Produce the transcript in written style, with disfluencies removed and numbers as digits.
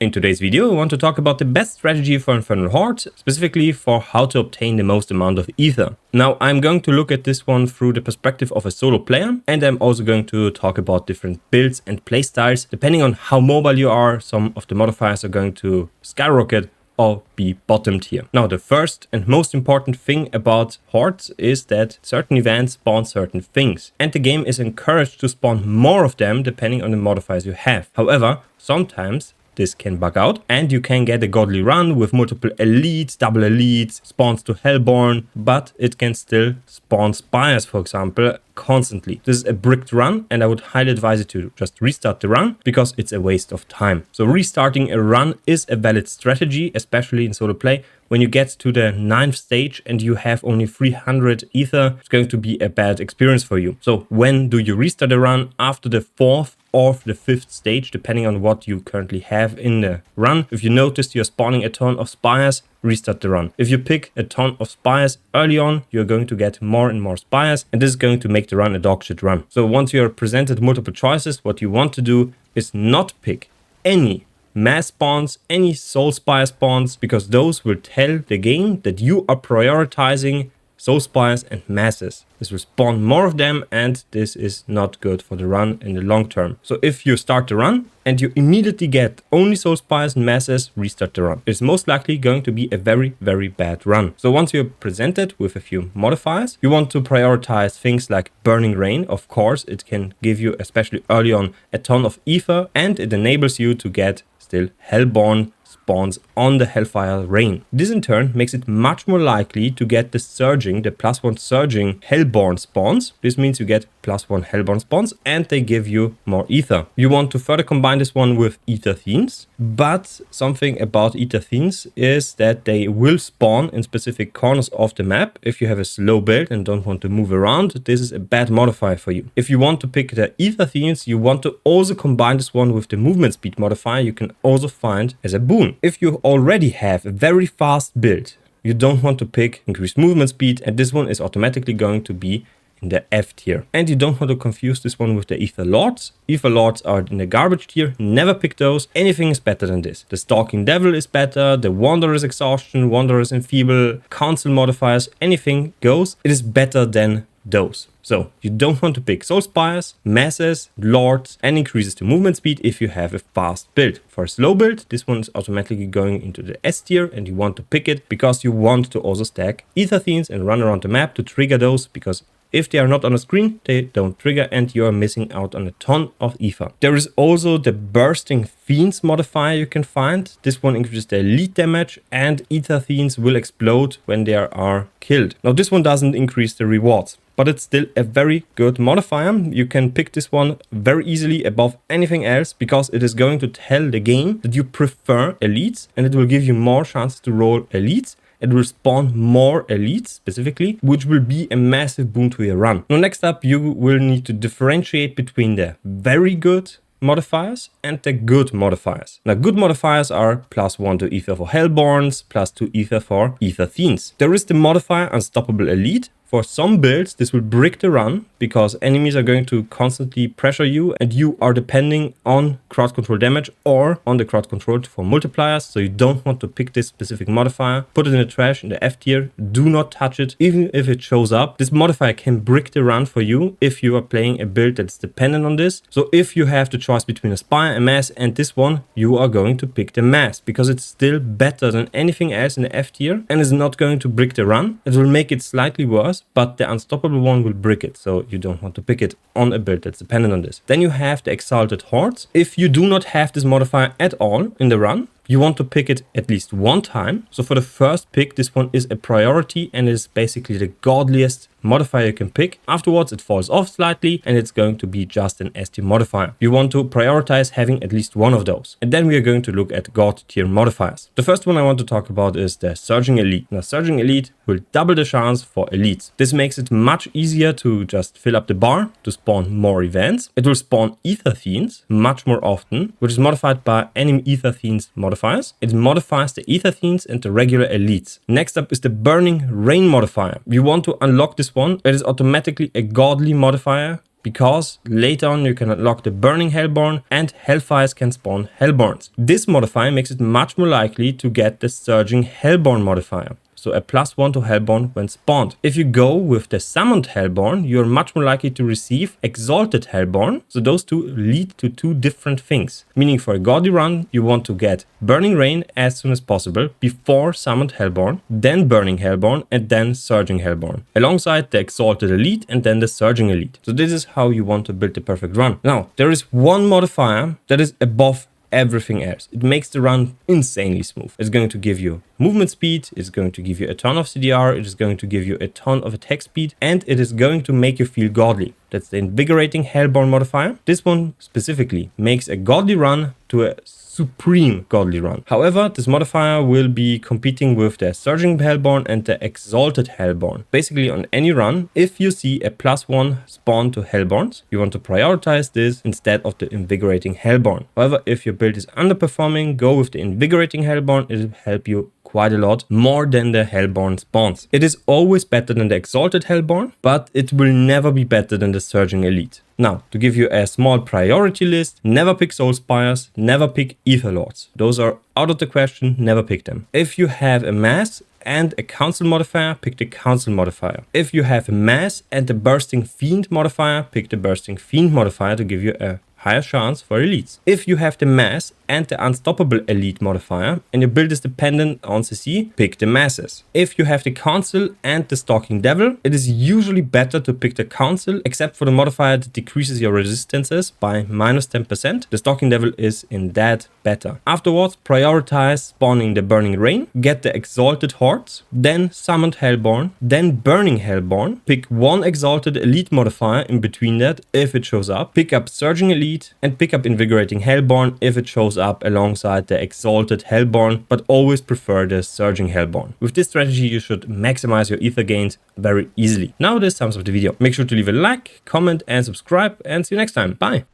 In today's video, I want to talk about the best strategy for Infernal Horde, specifically for how to obtain the most amount of Aether. Now, I'm going to look at this one through the perspective of a solo player, and I'm also going to talk about different builds and playstyles. Depending on how mobile you are, some of the modifiers are going to skyrocket or be bottomed here. Now, the first and most important thing about Hordes is that certain events spawn certain things, and the game is encouraged to spawn more of them depending on the modifiers you have. However, sometimes this can bug out and you can get a godly run with multiple elites, double elites, spawns to Hellborn, but it can still spawn spires, for example, constantly. This is a bricked run and I would highly advise you to just restart the run because it's a waste of time. So restarting a run is a valid strategy, especially in solo play. When you get to the 9th stage and you have only 300 Aether, it's going to be a bad experience for you. So when do you restart a run? After the 4th or the 5th stage, depending on what you currently have in the run. If you notice you're spawning a ton of spires, restart the run. If you pick a ton of spires early on, you're going to get more and more spires, and this is going to make the run a dogshit run. So once you're presented multiple choices, what you want to do is not pick any mass spawns, any soul spire spawns, because those will tell the game that you are prioritizing soul spires and masses. This will spawn more of them, and this is not good for the run in the long term. So if you start the run and you immediately get only soul spires and masses, restart the run. It's most likely going to be a very, very bad run. So once you're presented with a few modifiers, you want to prioritize things like Burning Rain. Of course, it can give you, especially early on, a ton of Aether, and it enables you to get still Hellborn spawns on the Hellfire Rain. This in turn makes it much more likely to get the surging, the +1 surging Hellborn spawns. This means you get +1 Hellborn spawns and they give you more Aether. You want to further combine this one with Aether Themes, but something about Aether Themes is that they will spawn in specific corners of the map. If you have a slow build and don't want to move around, this is a bad modifier for you. If you want to pick the Aether Themes, you want to also combine this one with the movement speed modifier you can also find as a boon. If you already have a very fast build, you don't want to pick increased movement speed, and this one is automatically going to be in the F tier. And you don't want to confuse this one with the Aether Lords. Aether Lords are in the garbage tier, never pick those. Anything is better than this. The Stalking Devil is better, the Wanderer's Exhaustion, Wanderer's Enfeeble, Council modifiers, anything goes. It is better than those. So you don't want to pick soul spires, masses, lords, and increases the movement speed if you have a fast build. For a slow build, this one is automatically going into the S tier, and you want to pick it because you want to also stack Aether Themes and run around the map to trigger those, because if they are not on the screen, they don't trigger and you are missing out on a ton of Aether. There is also the Bursting Fiends modifier you can find. This one increases the elite damage, and Aether Fiends will explode when they are killed. Now this one doesn't increase the rewards, but it's still a very good modifier. You can pick this one very easily above anything else because it is going to tell the game that you prefer elites, and it will give you more chances to roll elites. It will spawn more elites specifically, which will be a massive boon to your run. Now next up, you will need to differentiate between the very good modifiers and the good modifiers. Now good modifiers are +1 to Aether for Hellborns, +2 Aether for Aether Themes. There is the modifier Unstoppable Elite. For some builds, this will brick the run because enemies are going to constantly pressure you and you are depending on crowd control damage or on the crowd control for multipliers. So you don't want to pick this specific modifier. Put it in the trash in the F tier. Do not touch it, even if it shows up. This modifier can brick the run for you if you are playing a build that's dependent on this. So if you have the choice between a spire, a mass, and this one, you are going to pick the mass because it's still better than anything else in the F tier and is not going to brick the run. It will make it slightly worse, but the Unstoppable one will brick it, so you don't want to pick it on a build that's dependent on this. Then you have the Exalted Hordes. If you do not have this modifier at all in the run, you want to pick it at least one time. So for the first pick, this one is a priority and is basically the godliest modifier you can pick. Afterwards, it falls off slightly and it's going to be just an S tier modifier. You want to prioritize having at least one of those. And then we are going to look at God tier modifiers. The first one I want to talk about is the Surging Elite. Now, Surging Elite will double the chance for elites. This makes it much easier to just fill up the bar to spawn more events. It will spawn Aether Themes much more often, which is modified by enemy Aether Themes modifiers. It modifies the Aether Themes and the regular elites. Next up is the Burning Rain modifier. You want to unlock this one. It is automatically a godly modifier because later on you can unlock the Burning Hellborn and Hellfires can spawn Hellborns. This modifier makes it much more likely to get the Surging Hellborn modifier. So a +1 to Hellborn when spawned. If you go with the Summoned Hellborn, you're much more likely to receive Exalted Hellborn. So those two lead to two different things. Meaning for a Godly run, you want to get Burning Rain as soon as possible before Summoned Hellborn, then Burning Hellborn, and then Surging Hellborn. Alongside the Exalted Elite and then the Surging Elite. So this is how you want to build the perfect run. Now, there is one modifier that is above everything else. It makes the run insanely smooth. It's going to give you movement speed, it's going to give you a ton of CDR, it is going to give you a ton of attack speed, and it is going to make you feel godly. That's the Invigorating Hellborn modifier. This one specifically makes a godly run to a supreme godly run. However, this modifier will be competing with the Surging Hellborn and the Exalted Hellborn. Basically on any run, if you see a +1 spawn to Hellborns, you want to prioritize this instead of the Invigorating Hellborn. However, if your build is underperforming, go with the Invigorating Hellborn. It will help you quite a lot more than the Hellborn spawns. It is always better than the Exalted Hellborn, but it will never be better than the Surging Elite. Now, to give you a small priority list, never pick Soul Spires, never pick Aether Lords. Those are out of the question, never pick them. If you have a Mass and a Council modifier, pick the Council modifier. If you have a Mass and a Bursting Fiend modifier, pick the Bursting Fiend modifier to give you a higher chance for elites. If you have the Mass and the Unstoppable Elite modifier and your build is dependent on CC, pick the Masses. If you have the Council and the Stalking Devil, it is usually better to pick the Council, except for the modifier that decreases your resistances by -10%. The Stalking Devil is in that better. Afterwards, prioritize spawning the Burning Rain, get the Exalted Hordes, then Summoned Hellborn, then Burning Hellborn, pick one Exalted Elite modifier in between that if it shows up, pick up Surging Elite, and pick up Invigorating Hellborn if it shows up alongside the Exalted Hellborn, but always prefer the Surging Hellborn. With this strategy, you should maximize your Aether gains very easily. Now this sums up the video. Make sure to leave a like, comment, and subscribe, and see you next time. Bye!